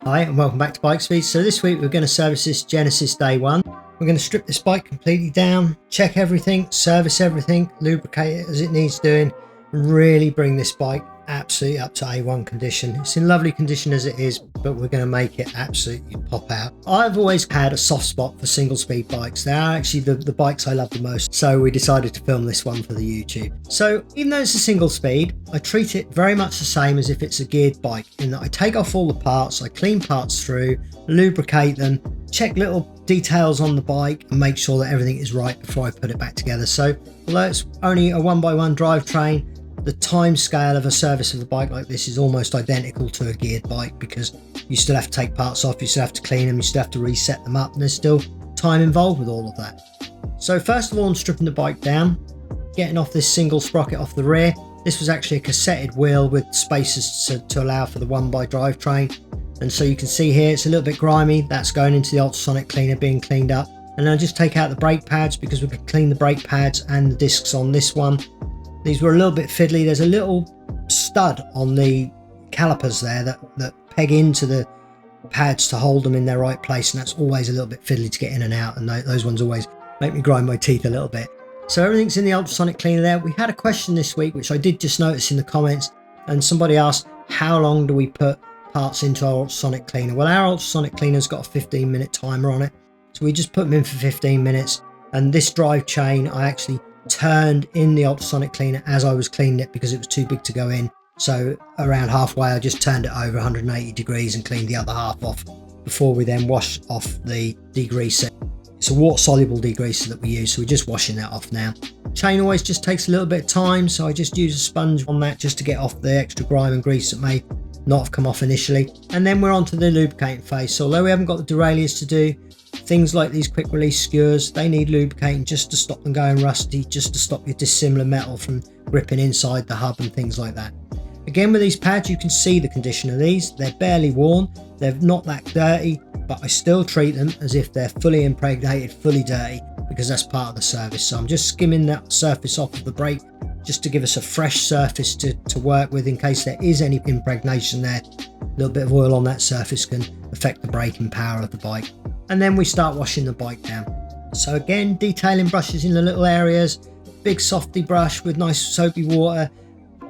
Hi and welcome back to Bike Speed. So this week we're going to service this Genesis Day 1. We're going to strip this bike completely down, check everything, service everything, lubricate it as it needs doing, and really bring this bike absolutely up to A1 condition. It's in lovely condition as it is, but we're going to make it absolutely pop out. I've always had a soft spot for single speed bikes. They are actually the bikes I love the most, so we decided to film this one for the YouTube. So even though it's a single speed, I treat it very much the same as if it's a geared bike, in that I take off all the parts, I clean parts through, lubricate them, check little details on the bike and make sure that everything is right before I put it back together. So although it's only a 1x1 drivetrain, the time scale of a service of a bike like this is almost identical to a geared bike, because you still have to take parts off, you still have to clean them, you still have to reset them up, and there's still time involved with all of that. So first of all, I'm stripping the bike down, getting off this single sprocket off the rear. This was actually a cassetted wheel with spaces to allow for the 1x drivetrain. And so you can see here it's a little bit grimy. That's going into the ultrasonic cleaner, being cleaned up. And then I just take out the brake pads, because we can clean the brake pads and the discs on this one. These were a little bit fiddly. There's a little stud on the calipers there that peg into the pads to hold them in their right place, and that's always a little bit fiddly to get in and out, and those ones always make me grind my teeth a little bit. So everything's in the ultrasonic cleaner there. We had a question this week, which I did just notice in the comments, and somebody asked, how long do we put parts into our ultrasonic cleaner? Well, our ultrasonic cleaner's got a 15-minute timer on it, so we just put them in for 15 minutes. And this drive chain I actually turned in the ultrasonic cleaner as I was cleaning it, because it was too big to go in. So around halfway I just turned it over 180 degrees and cleaned the other half off before we then wash off the degreaser. It's a water soluble degreaser that we use, so we're just washing that off now. Chain always just takes a little bit of time, so I just use a sponge on that just to get off the extra grime and grease that may not have come off initially. And then we're on to the lubricating phase. So although we haven't got the derailleurs to do, things like these quick release skewers, they need lubricating just to stop them going rusty, just to stop your dissimilar metal from gripping inside the hub and things like that. Again, with these pads, you can see the condition of these. They're barely worn, they're not that dirty, but I still treat them as if they're fully impregnated, fully dirty, because that's part of the service. So I'm just skimming that surface off of the brake just to give us a fresh surface to work with in case there is any impregnation there. A little bit of oil on that surface can affect the braking power of the bike. And then we start washing the bike down. So again, detailing brushes in the little areas, big softy brush with nice soapy water,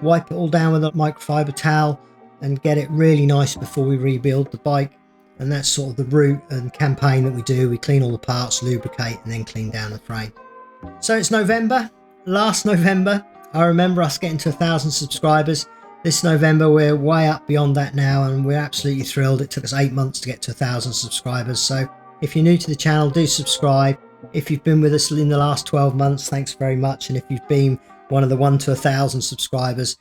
wipe it all down with a microfiber towel and get it really nice before we rebuild the bike. And that's sort of the route and campaign that we do. We clean all the parts, lubricate, and then clean down the frame. So it's November. Last November, I remember us getting to 1,000 subscribers. This November, we're way up beyond that now, and we're absolutely thrilled. It took us 8 months to get to 1,000 subscribers. So if you're new to the channel, do subscribe. If you've been with us in the last 12 months, thanks very much. And if you've been one of the 1 to 1,000 subscribers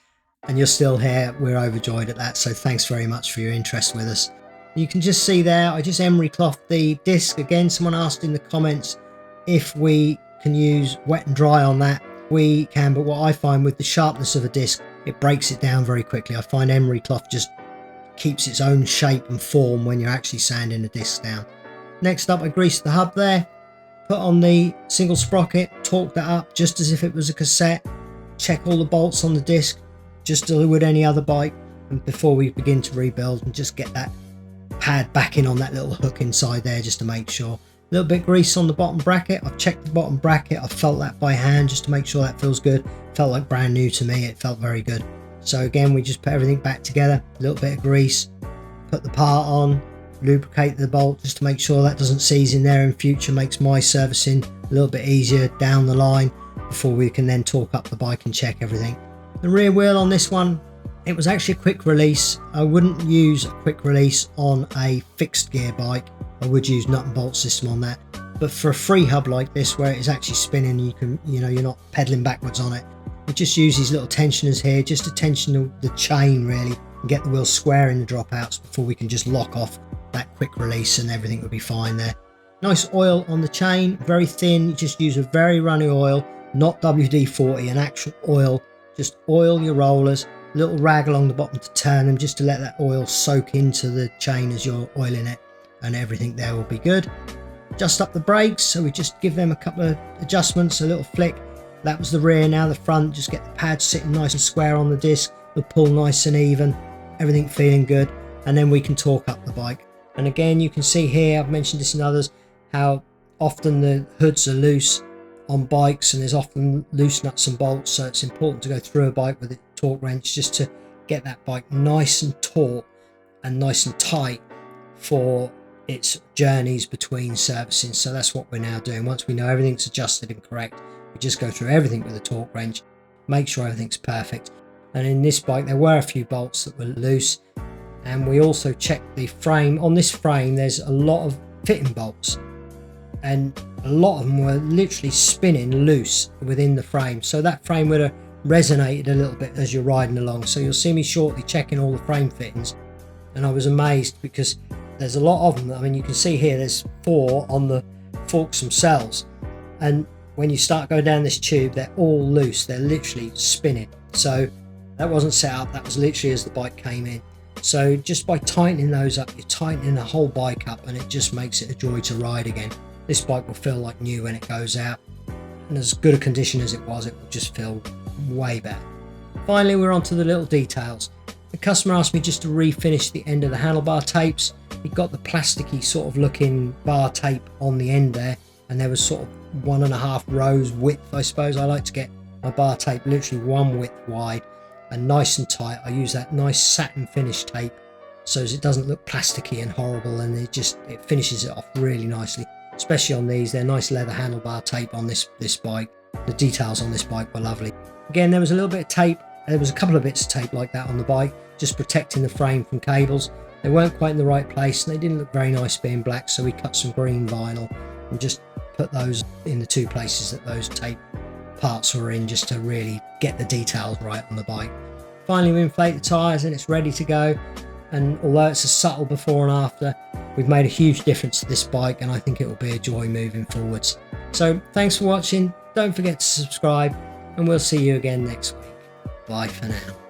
and you're still here, we're overjoyed at that. So thanks very much for your interest with us. You can just see there, I just emery cloth the disc. Again, someone asked in the comments if we can use wet and dry on that. We can, but what I find with the sharpness of a disc, it breaks it down very quickly. I find emery cloth just keeps its own shape and form when you're actually sanding the disc down. Next up, I greased the hub there, put on the single sprocket, torqued that up just as if it was a cassette, check all the bolts on the disc just as I would any other bike, and before we begin to rebuild, and just get that pad back in on that little hook inside there just to make sure. A little bit of grease on the bottom bracket. I've checked the bottom bracket, I've felt that by hand just to make sure that feels good. Felt like brand new to me, it felt very good. So again, we just put everything back together, a little bit of grease, put the part on, lubricate the bolt just to make sure that doesn't seize in there in future, makes my servicing a little bit easier down the line before we can then torque up the bike and check everything. The rear wheel on this one, it was actually a quick release. I wouldn't use a quick release on a fixed gear bike. I would use nut and bolt system on that, but for a free hub like this where it is actually spinning, you're not pedaling backwards on it. We just use these little tensioners here just to tension the chain really and get the wheel square in the dropouts before we can just lock off that quick release, and everything will be fine there. Nice oil on the chain, very thin. You just use a very runny oil, not WD-40, an actual oil. Just oil your rollers, a little rag along the bottom to turn them just to let that oil soak into the chain as you're oiling it, and everything there will be good. Just up the brakes, so we just give them a couple of adjustments, a little flick. That was the rear, now the front. Just get the pads sitting nice and square on the disc, the pull nice and even, everything feeling good, and then we can torque up the bike. And again, you can see here, I've mentioned this in others, how often the hoods are loose on bikes and there's often loose nuts and bolts, so it's important to go through a bike with a torque wrench just to get that bike nice and taut and nice and tight for its journeys between servicing. So that's what we're now doing. Once we know everything's adjusted and correct, we just go through everything with a torque wrench, make sure everything's perfect. And in this bike there were a few bolts that were loose, and we also checked the frame. On this frame there's a lot of fitting bolts, and a lot of them were literally spinning loose within the frame, so that frame would have resonated a little bit as you're riding along. So you'll see me shortly checking all the frame fittings, and I was amazed because there's a lot of them. I mean, you can see here there's 4 on the forks themselves, and when you start going down this tube they're all loose, they're literally spinning. So that wasn't set up, that was literally as the bike came in. So just by tightening those up, you're tightening the whole bike up, and it just makes it a joy to ride again. This bike will feel like new when it goes out, and as good a condition as it will just feel way better. Finally, we're on to the little details. The customer asked me just to refinish the end of the handlebar tapes. He got the plasticky sort of looking bar tape on the end there, and there was sort of 1.5 rows width, I suppose. I like to get my bar tape literally 1 width wide and nice and tight. I use that nice satin finish tape so as it doesn't look plasticky and horrible, and it finishes it off really nicely. Especially on these, they're nice leather handlebar tape on this bike. The details on this bike were lovely. Again, there was a little bit of tape, there was a couple of bits of tape like that on the bike, just protecting the frame from cables. They weren't quite in the right place and they didn't look very nice being black, so we cut some green vinyl and just put those in the 2 places that those tape parts were in, just to really get the details right on the bike. Finally, we inflate the tyres and it's ready to go. And although it's a subtle before and after, we've made a huge difference to this bike, and I think it will be a joy moving forwards. So thanks for watching, don't forget to subscribe, and we'll see you again next week. Bye for now.